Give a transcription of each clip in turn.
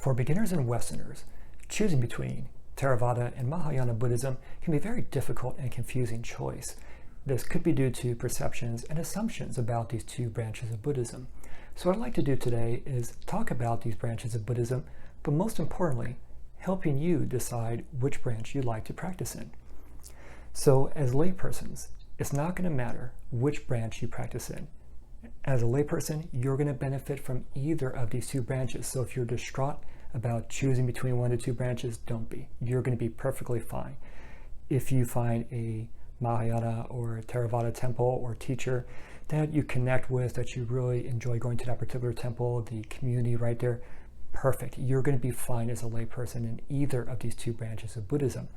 For beginners and Westerners, choosing between Theravada and Mahayana Buddhism can be a very difficult and confusing choice. This could be due to perceptions and assumptions about these two branches of Buddhism. So what I'd like to do today is talk about these branches of Buddhism, but most importantly, helping you decide which branch you'd like to practice in. So as laypersons, it's not going to matter which branch you practice in. As a layperson, you're going to benefit from either of these two branches. So if you're distraught about choosing between one of the two branches, don't be. You're going to be perfectly fine. If you find a Mahayana or Theravada temple or teacher that you connect with, that you really enjoy going to that particular temple, the community right there, perfect. You're going to be fine as a layperson in either of these two branches of Buddhism.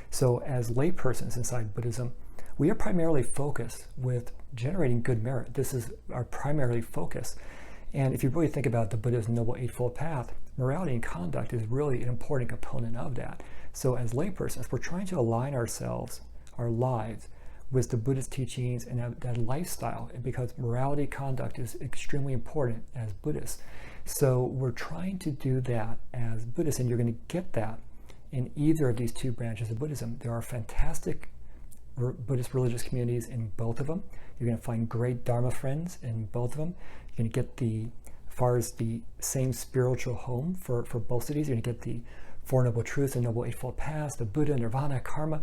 So as laypersons inside Buddhism, we are primarily focused with generating good merit. This is our primary focus. And if you really think about the Buddha's Noble Eightfold Path, morality and conduct is really an important component of that. So as laypersons, we're trying to align ourselves, our lives, with the Buddhist teachings and that lifestyle, because morality, conduct is extremely important as Buddhists. So we're trying to do that as Buddhists, and you're going to get that in either of these two branches of Buddhism. There are fantastic Buddhist religious communities in both of them. You're going to find great Dharma friends in both of them. You're going to get as far as the same spiritual home for both of these. You're going to get the Four Noble Truths, the Noble Eightfold Paths, the Buddha, Nirvana, Karma,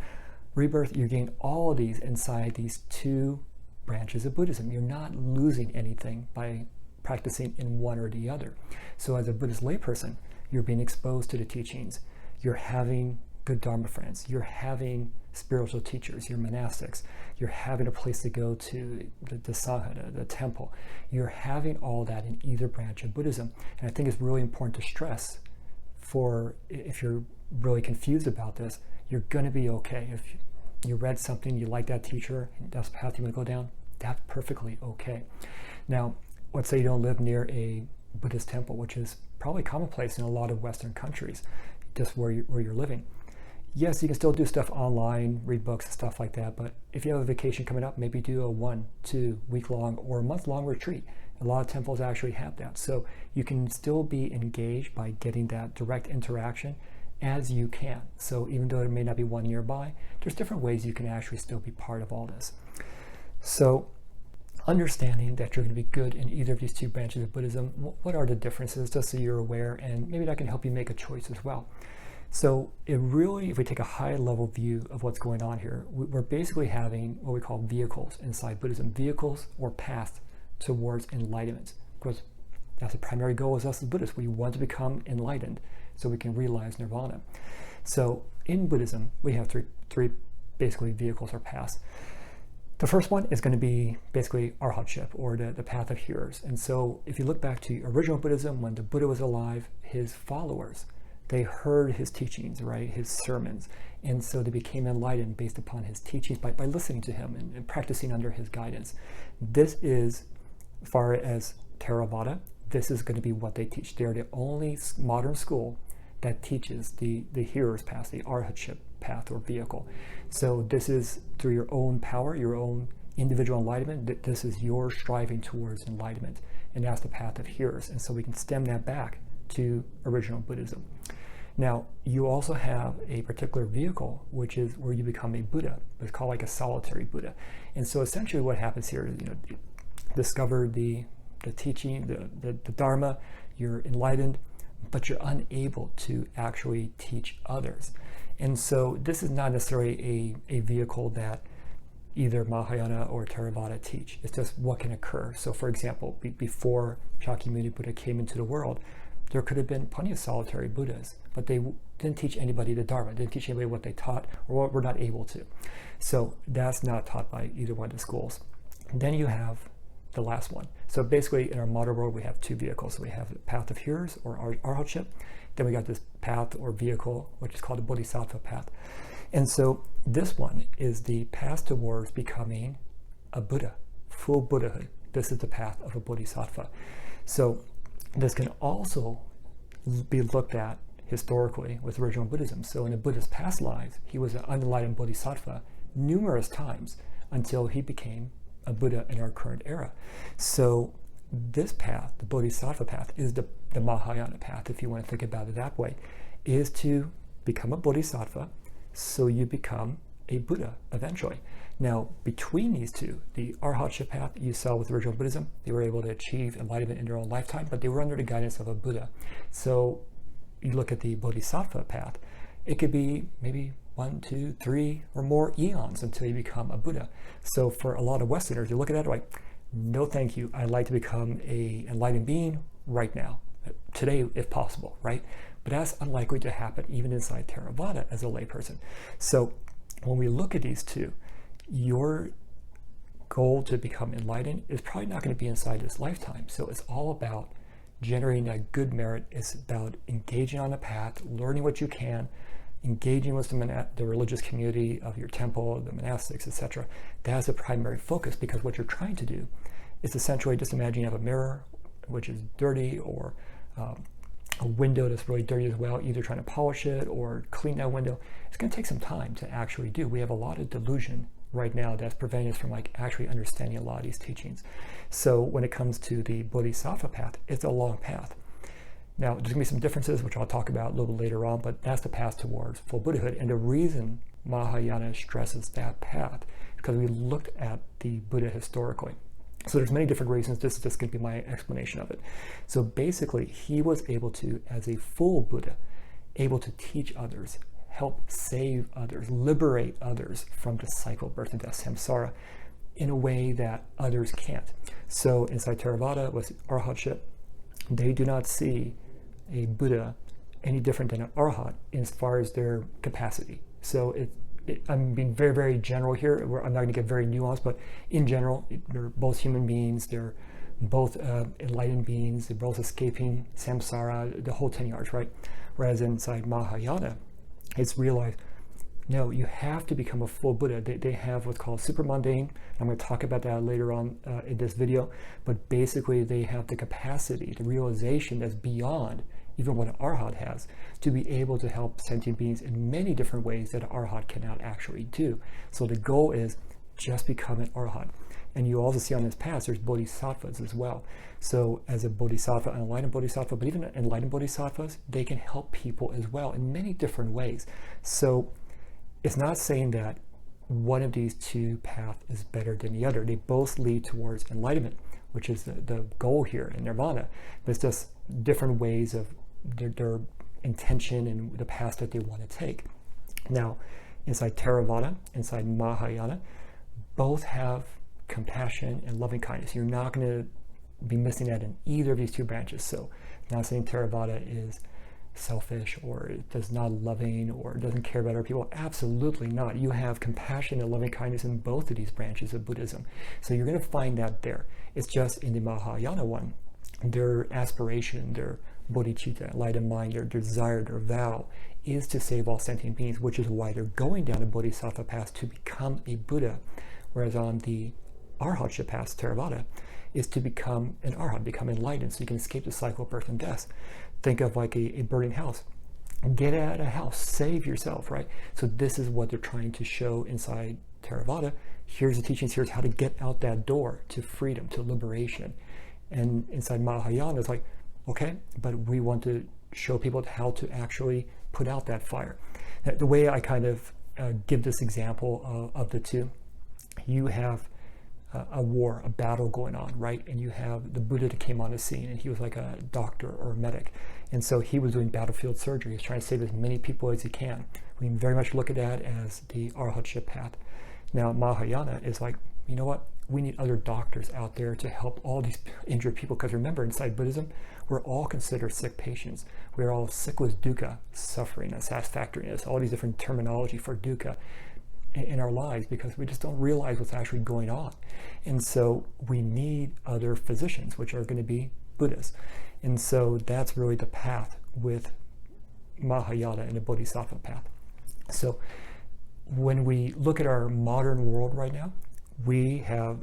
Rebirth. You're getting all of these inside these two branches of Buddhism. You're not losing anything by practicing in one or the other. So as a Buddhist layperson, you're being exposed to the teachings. You're having good Dharma friends. You're having spiritual teachers. You're monastics. You're having a place to go to, the Sangha, the temple. You're having all that in either branch of Buddhism. And I think it's really important to stress, for if you're really confused about this, you're going to be okay. If you read something, you like that teacher, and that's the path you want to go down, that's perfectly okay. Now, let's say you don't live near a Buddhist temple, which is probably commonplace in a lot of Western countries, just where you're living. Yes, you can still do stuff online, read books and stuff like that, but if you have a vacation coming up, maybe do a 1-2 week-long or a month-long retreat. A lot of temples actually have that. So you can still be engaged by getting that direct interaction as you can. So even though there may not be one nearby, there's different ways you can actually still be part of all this. So understanding that you're going to be good in either of these two branches of Buddhism, what are the differences, just so you're aware, and maybe that can help you make a choice as well. So it really, if we take a high-level view of what's going on here, we're basically having what we call vehicles inside Buddhism, vehicles or paths towards enlightenment. Of course, that's the primary goal as us as Buddhists. We want to become enlightened so we can realize Nirvana. So in Buddhism, we have three basically vehicles or paths. The first one is going to be basically arhatship, or the path of hearers. And so if you look back to original Buddhism, when the Buddha was alive, his followers, they heard his teachings, right, his sermons. And so they became enlightened based upon his teachings by listening to him and practicing under his guidance. This is, as far as Theravada, this is going to be what they teach. They're the only modern school that teaches the hearer's path, the arhatship path or vehicle. So this is through your own power, your own individual enlightenment. This is your striving towards enlightenment. And that's the path of hearers. And so we can stem that back to original Buddhism. Now, you also have a particular vehicle, which is where you become a Buddha. It's called like a solitary Buddha. And so essentially what happens here is, you discover the teaching, the Dharma, you're enlightened, but you're unable to actually teach others. And so this is not necessarily a vehicle that either Mahayana or Theravada teach. It's just what can occur. So for example, before Shakyamuni Buddha came into the world, there could have been plenty of solitary Buddhas, but they didn't teach anybody the Dharma, didn't teach anybody what they taught or what were not able to. So that's not taught by either one of the schools. And then you have the last one. So basically in our modern world, we have two vehicles. So we have the path of hearers or arhatship. Then we got this path or vehicle, which is called the Bodhisattva path. And so this one is the path towards becoming a Buddha, full Buddhahood. This is the path of a Bodhisattva. So this can also be looked at historically with original Buddhism. So in the Buddha's past lives, he was an unenlightened Bodhisattva numerous times until he became a Buddha in our current era. So this path, the Bodhisattva path, is the Mahayana path, if you want to think about it that way, is to become a Bodhisattva so you become a Buddha eventually. Now, between these two, the Arhatship path you saw with original Buddhism, they were able to achieve enlightenment in their own lifetime, but they were under the guidance of a Buddha. So you look at the Bodhisattva path, it could be maybe 1, 2, 3 or more eons until you become a Buddha. So for a lot of Westerners, you look at it like, no thank you, I'd like to become an enlightened being right now, today if possible, right? But that's unlikely to happen even inside Theravada as a layperson. So when we look at these two, your goal to become enlightened is probably not going to be inside this lifetime. So it's all about generating that good merit. It's about engaging on the path, learning what you can, engaging with the religious community of your temple, the monastics, etc. That's a primary focus, because what you're trying to do is essentially, just imagine you have a mirror which is dirty, or a window that's really dirty as well, either trying to polish it or clean that window. It's going to take some time to actually do. We have a lot of delusion right now that's preventing us from actually understanding a lot of these teachings. So when it comes to the Bodhisattva path, it's a long path. Now, there's going to be some differences, which I'll talk about a little bit later on, but that's the path towards full Buddhahood. And the reason Mahayana stresses that path is because we looked at the Buddha historically. So there's many different reasons. This is just going to be my explanation of it. So basically, he was able to, as a full Buddha, able to teach others, help save others, liberate others from the cycle of birth and death, samsara, in a way that others can't. So inside Theravada with Arhatship, they do not see a Buddha any different than an Arhat as far as their capacity. So I'm being very, very general here. I'm not going to get very nuanced, but in general, they're both human beings. They're both enlightened beings. They're both escaping samsara, the whole 10 yards, right? Whereas inside Mahayana, it's realized, no, you have to become a full Buddha. They have what's called super mundane. I'm going to talk about that later on in this video. But basically, they have the capacity, the realization that's beyond even what an Arhat has, to be able to help sentient beings in many different ways that an Arhat cannot actually do. So the goal is just become an Arhat. And you also see on this path, there's Bodhisattvas as well. So as a Bodhisattva, an enlightened Bodhisattva, but even enlightened Bodhisattvas, they can help people as well in many different ways. So it's not saying that one of these two paths is better than the other. They both lead towards enlightenment, which is the goal here in Nirvana. But it's just different ways of their intention and the path that they want to take. Now, inside Theravada, inside Mahayana, both have compassion and loving kindness. You're not going to be missing that in either of these two branches. So not saying Theravada is selfish or it does not loving or doesn't care about other people. Absolutely not. You have compassion and loving kindness in both of these branches of Buddhism. So you're going to find that there. It's just in the Mahayana one, their aspiration, their bodhicitta, light of mind, their desire, their vow is to save all sentient beings, which is why they're going down the Bodhisattva path to become a Buddha. Whereas on the Arhatship path, Theravada, is to become an Arhat, become enlightened, so you can escape the cycle of birth and death. Think of like a burning house. Get out of a house, save yourself, right? So this is what they're trying to show inside Theravada. Here's the teachings, here's how to get out that door to freedom, to liberation. And inside Mahayana, it's like, okay, but we want to show people how to actually put out that fire. The way I kind of give this example of the two, you have a war, a battle going on, right? And you have the Buddha that came on the scene, and he was like a doctor or a medic. And so he was doing battlefield surgery. He's trying to save as many people as he can. We can very much look at that as the Arhatship path. Now, Mahayana is like, you know what? We need other doctors out there to help all these injured people. Because remember, inside Buddhism, we're all considered sick patients. We're all sick with dukkha, suffering, unsatisfactoriness, all these different terminology for dukkha in our lives, because we just don't realize what's actually going on. And so we need other physicians, which are going to be Buddhas. And so that's really the path with Mahayana and the Bodhisattva path. So when we look at our modern world right now, we have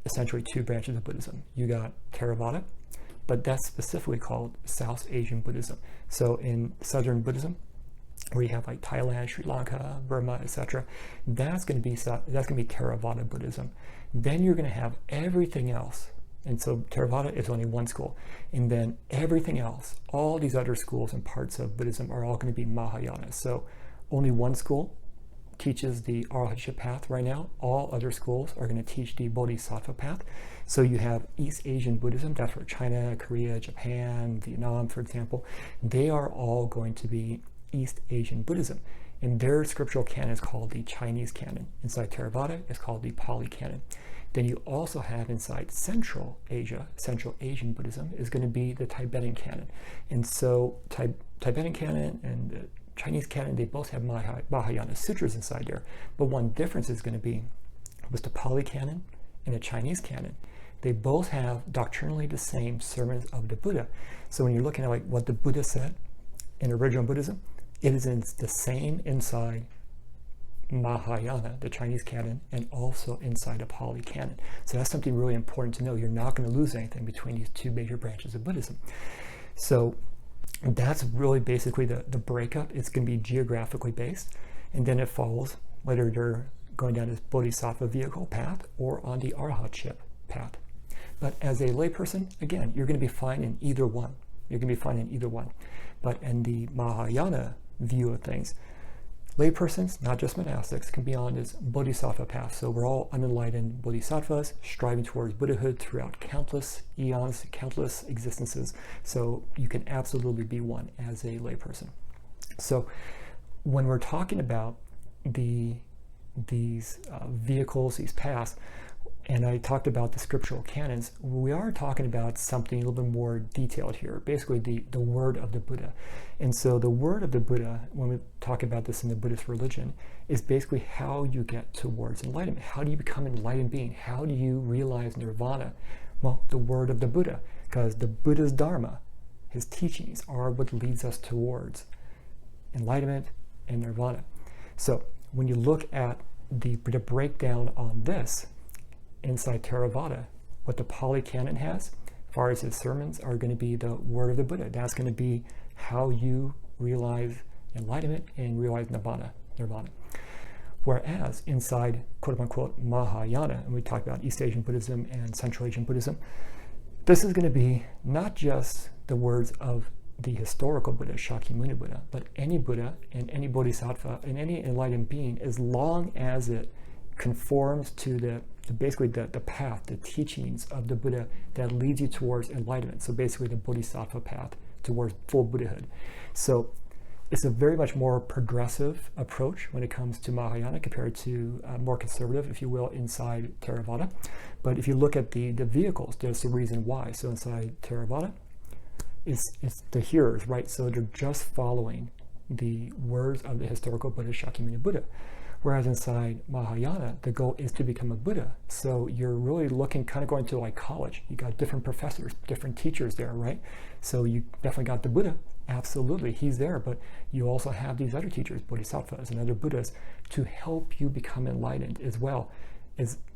essentially two branches of Buddhism. You got Theravada, but that's specifically called South Asian Buddhism. So in Southern Buddhism, where you have like Thailand, Sri Lanka, Burma, etc., that's going to be Theravada Buddhism. Then you're going to have everything else And so Theravada is only one school. And then everything else, all these other schools and parts of Buddhism are all going to be Mahayana. So only one school teaches the Arhatship path right now. All other schools are going to teach the Bodhisattva path. So you have East Asian Buddhism, that's where China, Korea, Japan, Vietnam, for example, they are all going to be East Asian Buddhism. And their scriptural canon is called the Chinese canon. Inside Theravada, it's called the Pali canon. Then you also have inside Central Asia, Central Asian Buddhism is going to be the Tibetan canon. And so Tibetan canon and the Chinese canon, they both have Mahayana sutras inside there. But one difference is going to be with the Pali canon and the Chinese canon, they both have doctrinally the same sermons of the Buddha. So when you're looking at like what the Buddha said in original Buddhism, it is in the same inside Mahayana, the Chinese canon, and also inside the Pali canon. So that's something really important to know. You're not going to lose anything between these two major branches of Buddhism. So that's really basically the breakup. It's going to be geographically based, and then it follows whether you're going down this Bodhisattva vehicle path or on the Arhatship path. But as a layperson, again, you're going to be fine in either one. You're going to be fine in either one. But in the Mahayana view of things, laypersons, not just monastics, can be on this Bodhisattva path. So we're all unenlightened Bodhisattvas striving towards Buddhahood throughout countless eons, countless existences. So you can absolutely be one as a layperson. So when we're talking about these vehicles, these paths, and I talked about the scriptural canons, we are talking about something a little bit more detailed here, basically the word of the Buddha. And so the word of the Buddha, when we talk about this in the Buddhist religion, is basically how you get towards enlightenment. How do you become an enlightened being? How do you realize nirvana? Well, the word of the Buddha, because the Buddha's dharma, his teachings, are what leads us towards enlightenment and nirvana. So when you look at the breakdown on this, inside Theravada, what the Pali canon has, as far as his sermons, are going to be the word of the Buddha. That's going to be how you realize enlightenment and realize nirvana. Whereas inside, quote unquote, Mahayana, and we talk about East Asian Buddhism and Central Asian Buddhism, this is going to be not just the words of the historical Buddha, Shakyamuni Buddha, but any Buddha and any Bodhisattva and any enlightened being, as long as it conforms to basically the path, the teachings of the Buddha that leads you towards enlightenment. So basically the Bodhisattva path towards full Buddhahood. So it's a very much more progressive approach when it comes to Mahayana compared to more conservative, if you will, inside Theravada. But if you look at the vehicles, there's a reason why. So inside Theravada, it's the hearers, right? So they're just following the words of the historical Buddha, Shakyamuni Buddha. Whereas inside Mahayana, the goal is to become a Buddha. So you're really looking, kind of going to like college. You got different professors, different teachers there, right? So you definitely got the Buddha. Absolutely, he's there. But you also have these other teachers, Bodhisattvas and other Buddhas, to help you become enlightened as well.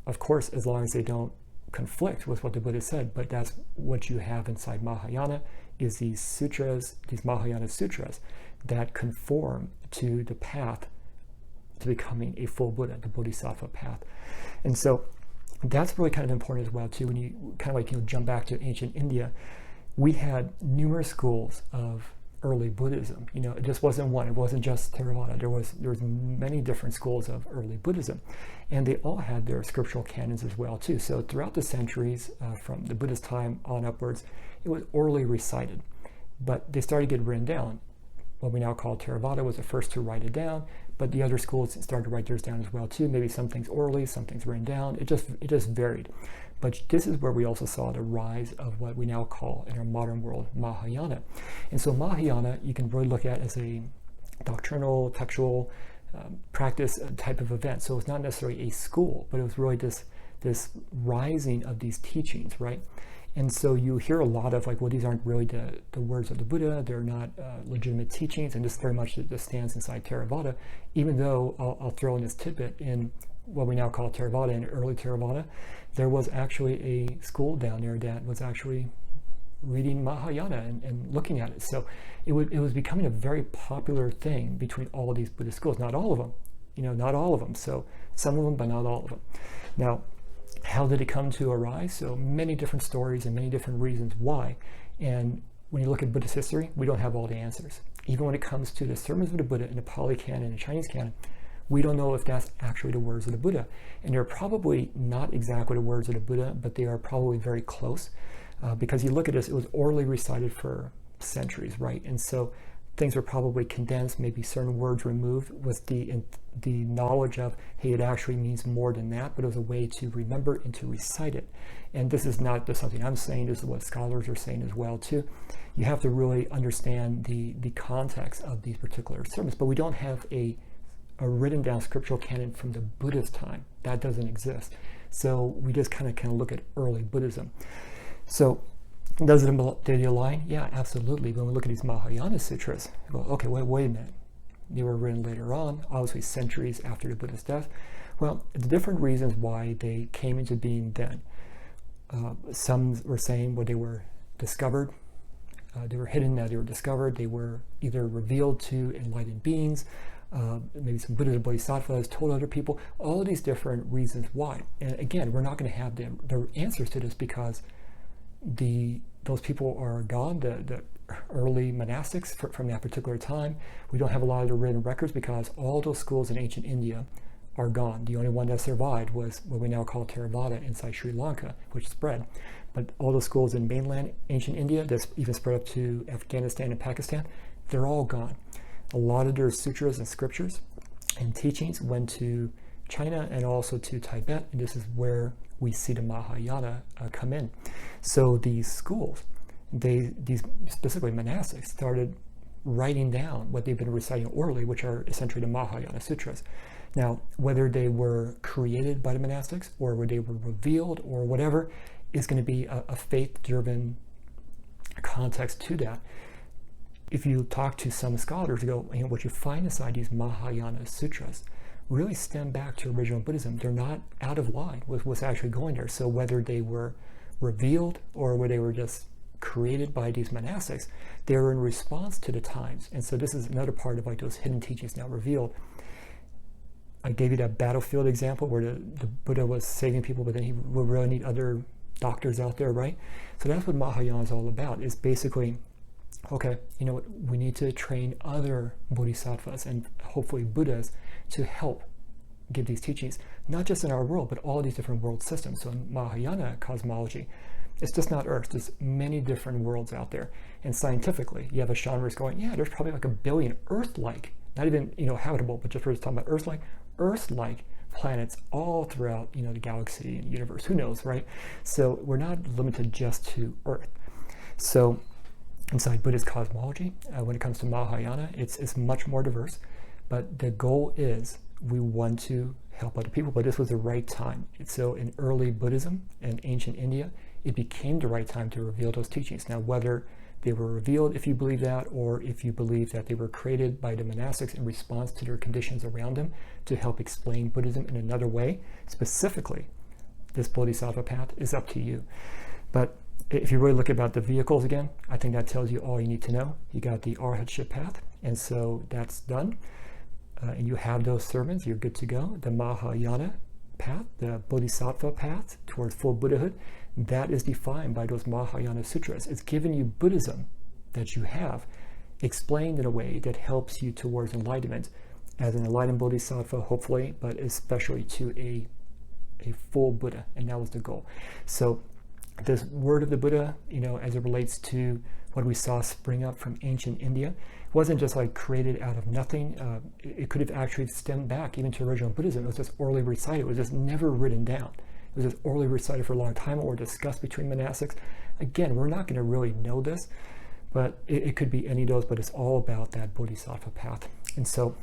Of course, as long as they don't conflict with what the Buddha said. But that's what you have inside Mahayana, is these sutras, these Mahayana sutras, that conform to the path to becoming a full Buddha, the Bodhisattva path. And so that's really kind of important as well too. When you kind of like jump back to ancient India, we had numerous schools of early Buddhism. It just wasn't one. It wasn't just Theravada. There was many different schools of early Buddhism, and they all had their scriptural canons as well too. So throughout the centuries, from the Buddha's time on upwards, it was orally recited, but they started to get written down. What we now call Theravada was the first to write it down, but the other schools started to write theirs down as well too. Maybe some things orally, some things written down. It just varied. But this is where we also saw the rise of what we now call in our modern world Mahayana. And so Mahayana, you can really look at as a doctrinal, textual practice type of event. So it's not necessarily a school, but it was really this rising of these teachings, right? And so you hear a lot of like, well, these aren't really the words of the Buddha. They're not legitimate teachings. And this very much stands inside Theravada, even though I'll throw in this tidbit in what we now call Theravada and early Theravada. There was actually a school down there that was actually reading Mahayana and looking at it. So it was becoming a very popular thing between all of these Buddhist schools. Not all of them, not all of them. So some of them, but not all of them. Now, How did it come to arise? So many different stories and many different reasons why. And when you look at Buddhist history, we don't have all the answers. Even when it comes to the sermons of the Buddha in the Pali Canon and the Chinese Canon, we don't know if that's actually the words of the Buddha. And they're probably not exactly the words of the Buddha, but they are probably very close. Because you look at this, it was orally recited for centuries, right? And so things were probably condensed, maybe certain words removed with the knowledge of, hey, it actually means more than that, but it was a way to remember and to recite it. And this is not just something I'm saying, this is what scholars are saying as well too. You have to really understand the context of these particular sermons, but we don't have a written down scriptural canon from the Buddha's time. That doesn't exist. So we just kind of look at early Buddhism. So did they align? Yeah, absolutely. When we look at these Mahayana Sutras, we go, okay, wait a minute. They were written later on, obviously centuries after the Buddha's death. Well, the different reasons why they came into being then. Some were saying, well, they were discovered. They were hidden, now they were discovered. They were either revealed to enlightened beings, maybe some Buddhist Bodhisattvas told other people, all of these different reasons why. And again, we're not going to have the answers to this because those people are gone, the early monastics from that particular time. We don't have a lot of the written records because all those schools in ancient India are gone. The only one that survived was what we now call Theravada inside Sri Lanka, which spread. But all those schools in mainland ancient India, that's even spread up to Afghanistan and Pakistan, they're all gone. A lot of their sutras and scriptures and teachings went to China and also to Tibet, and this is where we see the Mahayana come in. So these schools, these specifically monastics, started writing down what they've been reciting orally, which are essentially the Mahayana Sutras. Now, whether they were created by the monastics or whether they were revealed or whatever, is going to be a faith-driven context to that. If you talk to some scholars, you go, what you find inside these Mahayana Sutras really stem back to original Buddhism. They're not out of line with what's actually going there. So whether they were revealed or whether they were just created by these monastics, they were in response to the times. And so this is another part of like those hidden teachings now revealed. I gave you that battlefield example where the Buddha was saving people, but then he would really need other doctors out there, right? So that's what Mahayana is all about, is basically, okay, you know what, we need to train other bodhisattvas and hopefully Buddhas to help give these teachings, not just in our world, but all these different world systems. So in Mahayana cosmology, it's just not Earth. There's many different worlds out there. And scientifically, you have astronomers going, yeah, there's probably like 1 billion Earth-like, not even, habitable, but just for talking about Earth-like planets all throughout, the galaxy and universe. Who knows, right? So we're not limited just to Earth. So inside Buddhist cosmology, when it comes to Mahayana, it's much more diverse. But the goal is we want to help other people, but this was the right time. So in early Buddhism and ancient India, it became the right time to reveal those teachings. Now, whether they were revealed, if you believe that, or if you believe that they were created by the monastics in response to their conditions around them to help explain Buddhism in another way, specifically this Bodhisattva path, is up to you. But if you really look about the vehicles again, I think that tells you all you need to know. You got the Arhatship path, and so that's done. And you have those sermons, you're good to go. The Mahayana path, the Bodhisattva path towards full Buddhahood, that is defined by those Mahayana Sutras. It's giving you Buddhism that you have explained in a way that helps you towards enlightenment as an enlightened Bodhisattva, hopefully, but especially to a full Buddha, and that was the goal. So this word of the Buddha, as it relates to what we saw spring up from ancient India, wasn't just like created out of nothing. It could have actually stemmed back even to original Buddhism. It was just orally recited. It was just never written down. It was just orally recited for a long time or discussed between monastics. Again, we're not going to really know this, but it could be any of those, but it's all about that Bodhisattva path. And so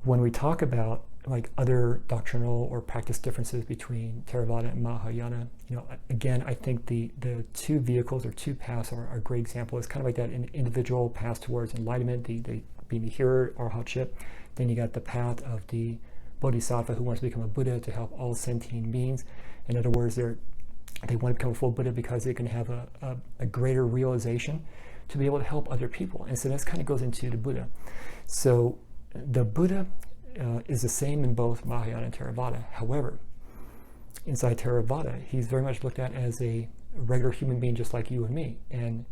when we talk about like other doctrinal or practice differences between Theravada and Mahayana, again, I think the two vehicles or two paths are a great example. It's kind of like that individual path towards enlightenment, the being the hearer, arhatship. Then you got the path of the Bodhisattva who wants to become a Buddha to help all sentient beings. In other words, they want to become a full Buddha because they can have a greater realization to be able to help other people. And so this kind of goes into the Buddha. So the Buddha is the same in both Mahayana and Theravada. However, inside Theravada, he's very much looked at as a regular human being just like you and me, and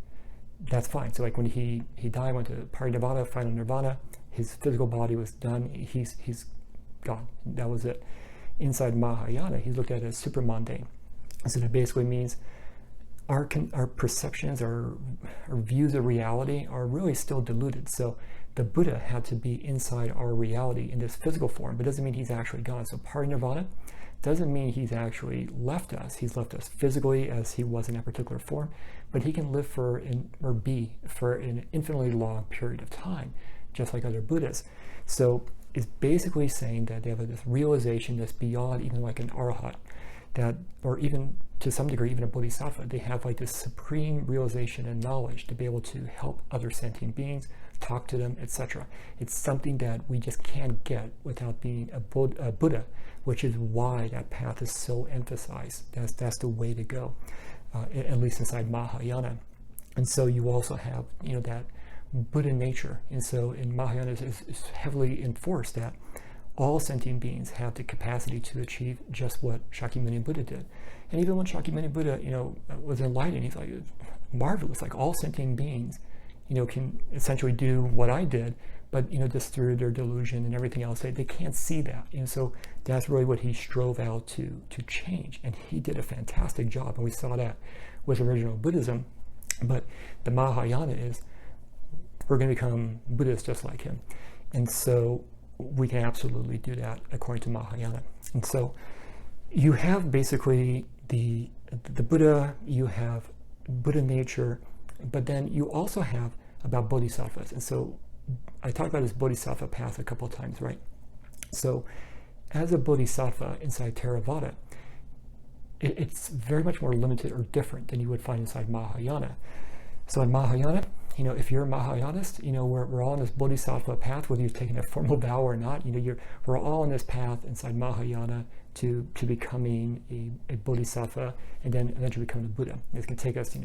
that's fine. So like when he died, went to Parinirvana, final Nirvana, his physical body was done, he's gone. That was it. Inside Mahayana, he's looked at as super mundane. So that basically means our perceptions, our views of reality are really still diluted. So the Buddha had to be inside our reality in this physical form, but doesn't mean he's actually gone. So Parinirvana doesn't mean he's actually left us. He's left us physically as he was in that particular form, but he can live be for an infinitely long period of time, just like other Buddhas. So it's basically saying that they have this realization that's beyond even like an Arhat, that, or even to some degree, even a Bodhisattva. They have like this supreme realization and knowledge to be able to help other sentient beings, talk to them, etc. It's something that we just can't get without being a Buddha, which is why that path is so emphasized. That's the way to go, at least inside Mahayana. And so you also have, that Buddhanature. And so in Mahayana, it's heavily enforced that all sentient beings have the capacity to achieve just what Shakyamuni Buddha did. And even when Shakyamuni Buddha, was enlightened, he's like, marvelous, like all sentient beings, can essentially do what I did, but, just through their delusion and everything else, they can't see that. And so that's really what he strove out to change. And he did a fantastic job. And we saw that with original Buddhism. But the Mahayana is, we're going to become Buddhists just like him. And so we can absolutely do that according to Mahayana. And so you have basically the Buddha, you have Buddhanature, but then you also have about Bodhisattvas. And so I talked about this Bodhisattva path a couple of times, right? So as a Bodhisattva inside Theravada, it's very much more limited or different than you would find inside Mahayana. So in Mahayana, if you're a Mahayanist, we're all on this Bodhisattva path, whether you've taken a formal vow or not. We're all on this path inside Mahayana to becoming a Bodhisattva and then eventually becoming a Buddha. It's going to take us,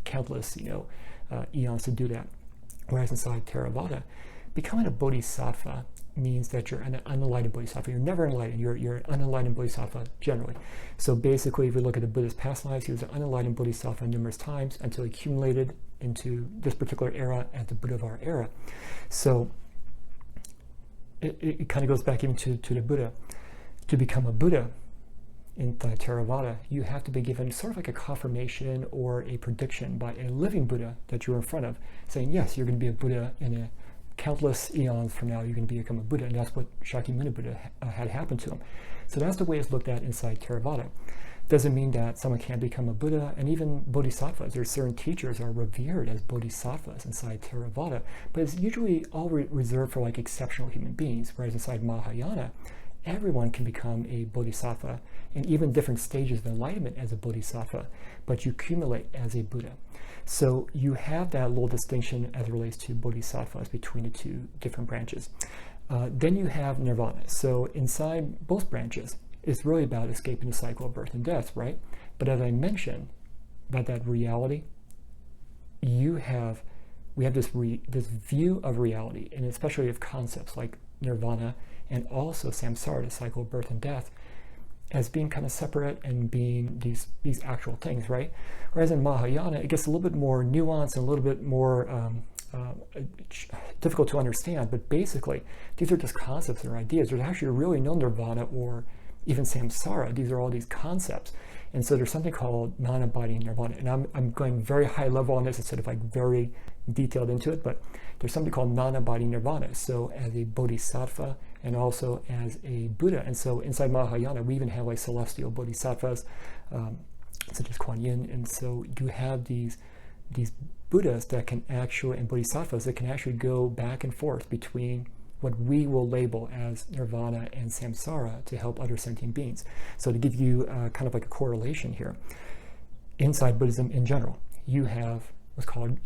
countless, eons to do that. Whereas inside Theravada, becoming a Bodhisattva means that you're an unenlightened Bodhisattva. You're never enlightened. You're an unenlightened Bodhisattva generally. So basically, if we look at the Buddha's past lives, he was an unenlightened Bodhisattva numerous times until he accumulated into this particular era at the Buddha of our era. So it kind of goes back even to the Buddha. To become a Buddha in the Theravada, you have to be given sort of like a confirmation or a prediction by a living Buddha that you're in front of, saying, yes, you're going to be a Buddha in a countless eons from now, you're going to become a Buddha. And that's what Shakyamuni Buddha had happened to him. So that's the way it's looked at inside Theravada. Doesn't mean that someone can't become a Buddha, and even Bodhisattvas. There's certain teachers are revered as Bodhisattvas inside Theravada, but it's usually all reserved for like exceptional human beings, whereas inside Mahayana, everyone can become a Bodhisattva, and even different stages of enlightenment as a Bodhisattva, but you accumulate as a Buddha. So you have that little distinction as it relates to Bodhisattvas between the two different branches. Then you have Nirvana. So inside both branches, it's really about escaping the cycle of birth and death, right? But as I mentioned about that reality, we have this view of reality, and especially of concepts like Nirvana and also samsara, the cycle of birth and death, as being kind of separate and being these actual things, right? Whereas in Mahayana, it gets a little bit more nuanced and a little bit more difficult to understand, but basically, these are just concepts or ideas. There's actually really no Nirvana or even samsara. These are all these concepts. And so there's something called non-abiding Nirvana. And I'm going very high level on this instead of like very detailed into it, but there's something called non-abiding Nirvana. So as a Bodhisattva and also as a Buddha. And so inside Mahayana, we even have like celestial Bodhisattvas, such as Kuan Yin. And so you have these Buddhas that can actually, and Bodhisattvas that can actually go back and forth between what we will label as Nirvana and samsara to help other sentient beings. So to give you kind of like a correlation here, inside Buddhism in general, you have what's called,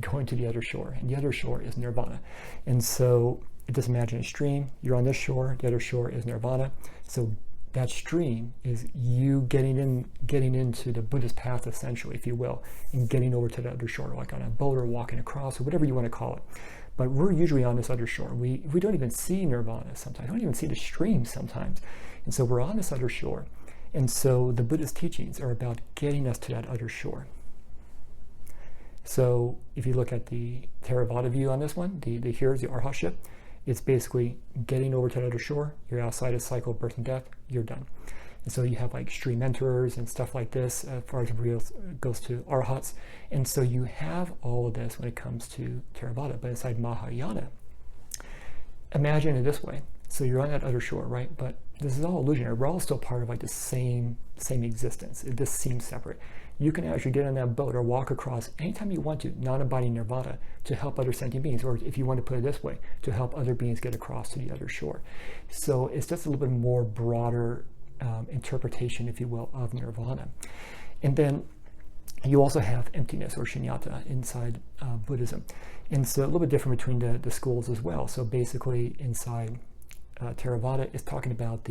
going to the other shore, and the other shore is Nirvana. And so just imagine a stream, you're on this shore, the other shore is Nirvana. So that stream is you getting into the Buddhist path, essentially, if you will, and getting over to the other shore, like on a boat or walking across, or whatever you want to call it. But we're usually on this other shore. We don't even see Nirvana sometimes. We don't even see the stream sometimes. And so we're on this other shore. And so the Buddhist teachings are about getting us to that other shore. So if you look at the Theravada view on this one, the here's the arhatship, it's basically getting over to the other shore. You're outside of cycle of birth and death, you're done. And so you have like stream enterers and stuff like this as far as it goes to arhats. And so you have all of this when it comes to Theravada. But inside Mahayana, imagine it this way. So you're on that other shore, right? But this is all illusionary. We're all still part of like the same existence. It just seems separate. You can actually get on that boat or walk across anytime you want to, non-abiding nirvana, to help other sentient beings, or if you want to put it this way, to help other beings get across to the other shore. So it's just a little bit more broader interpretation, if you will, of nirvana. And then you also have emptiness or Sunyata inside Buddhism. And so a little bit different between the schools as well. So basically inside Theravada is talking about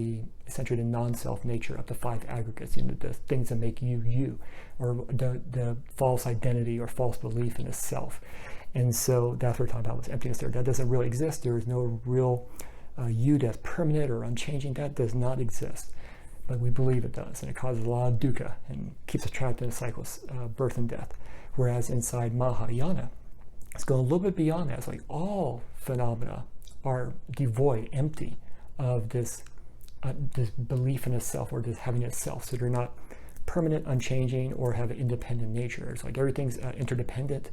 essentially the non-self nature of the five aggregates, the things that make you you, or the false identity or false belief in a self. And so that's what we're talking about with emptiness there. That doesn't really exist. There is no real you that's permanent or unchanging. That does not exist. But we believe it does, and it causes a lot of dukkha and keeps us trapped in a cycle of birth and death. Whereas inside Mahayana, it's going a little bit beyond that. It's like all phenomena are devoid, empty of this belief in a self or this having a self. So they're not permanent, unchanging, or have an independent nature. It's like everything's interdependent.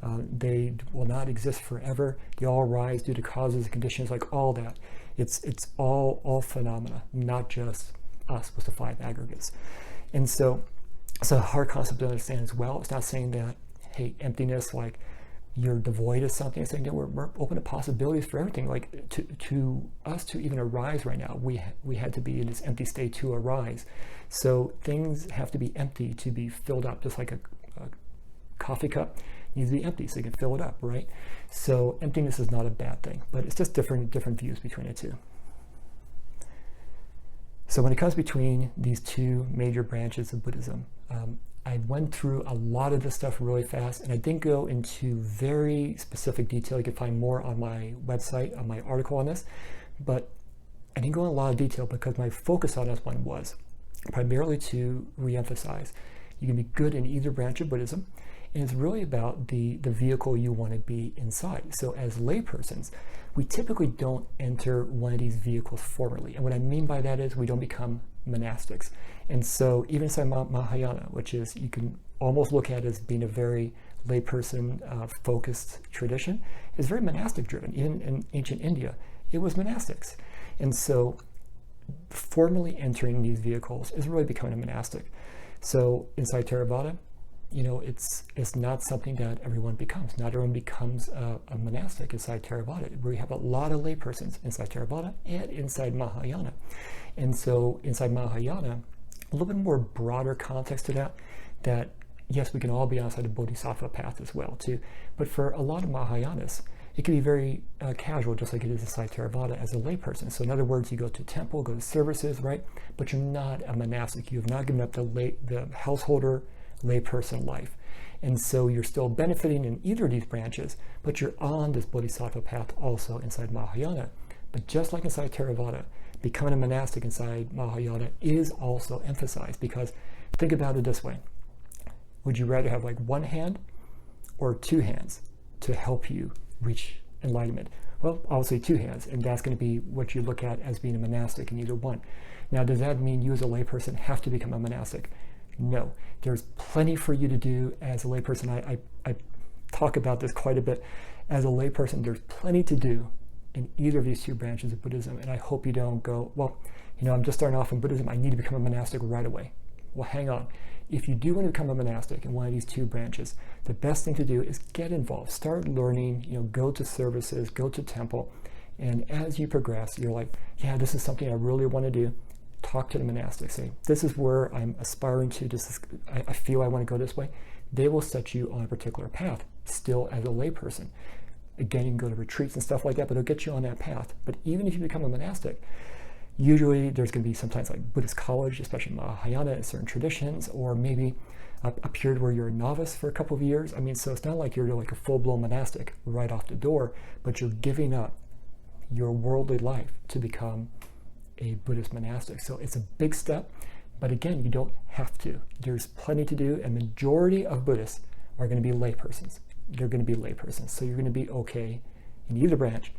They will not exist forever. They all arise due to causes and conditions, like all that. It's all phenomena, not just us with the five aggregates. And so it's a hard concept to understand as well. It's not saying that, hey, emptiness, like you're devoid of something. It's saying that we're open to possibilities for everything. Like to us to even arise right now, we had to be in this empty state to arise. So things have to be empty to be filled up, just like a coffee cup needs to be empty so you can fill it up, right? So emptiness is not a bad thing, but it's just different views between the two. So when it comes between these two major branches of Buddhism, I went through a lot of this stuff really fast, and I didn't go into very specific detail. You can find more on my website, on my article on this, but I didn't go in a lot of detail because my focus on this one was primarily to reemphasize you can be good in either branch of Buddhism, and it's really about the vehicle you want to be inside. So as laypersons, we typically don't enter one of these vehicles formally. And what I mean by that is we don't become monastics. And so even inside Mahayana, which is, you can almost look at it as being a very layperson focused tradition, is very monastic driven. Even in ancient India, it was monastics. And so formally entering these vehicles is really becoming a monastic. So inside Theravada, it's not something that everyone becomes. Not everyone becomes a monastic inside Theravada. We have a lot of laypersons inside Theravada and inside Mahayana. And so inside Mahayana, a little bit more broader context to that yes, we can all be outside the Bodhisattva path as well too. But for a lot of Mahayanas, it can be very casual, just like it is inside Theravada as a layperson. So in other words, you go to temple, go to services, right? But you're not a monastic. You have not given up the householder layperson life. And so you're still benefiting in either of these branches, but you're on this Bodhisattva path also inside Mahayana. But just like inside Theravada, becoming a monastic inside Mahayana is also emphasized, because think about it this way. Would you rather have like one hand or two hands to help you reach enlightenment? Well, obviously two hands, and that's going to be what you look at as being a monastic in either one. Now, does that mean you as a layperson have to become a monastic? No, there's plenty for you to do as a layperson. I talk about this quite a bit. As a layperson, there's plenty to do in either of these two branches of Buddhism, and I hope you don't go, well, I'm just starting off in Buddhism, I need to become a monastic right away. Well, hang on. If you do want to become a monastic in one of these two branches, the best thing to do is get involved, start learning, go to services, go to temple, and as you progress, you're like, yeah, this is something I really want to do. Talk to the monastics, say, this is where I'm aspiring to, I feel I want to go this way. They will set you on a particular path, still as a layperson. Again, you can go to retreats and stuff like that, but they'll get you on that path. But even if you become a monastic, usually there's going to be sometimes like Buddhist college, especially Mahayana in certain traditions, or maybe a period where you're a novice for a couple of years. I mean, so it's not like you're like a full-blown monastic right off the door, but you're giving up your worldly life to become a Buddhist monastic. So it's a big step, But again, you don't have to. There's plenty to do, and majority of Buddhists are going to be laypersons. They're going to be laypersons. So you're going to be okay in either branch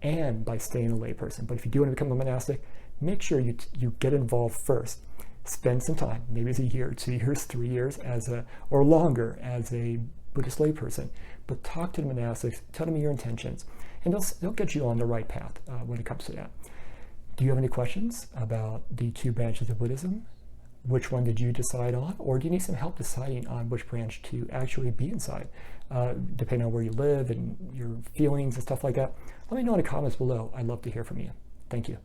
and by staying a layperson. But if you do want to become a monastic, make sure you get involved first. Spend some time, maybe it's a year, 2 years, 3 years, or longer as a Buddhist layperson. But talk to the monastics, tell them your intentions, and they'll get you on the right path when it comes to that. Do you have any questions about the 2 branches of Buddhism? Which one did you decide on? Or do you need some help deciding on which branch to actually be inside? Depending on where you live and your feelings and stuff like that. Let me know in the comments below. I'd love to hear from you. Thank you.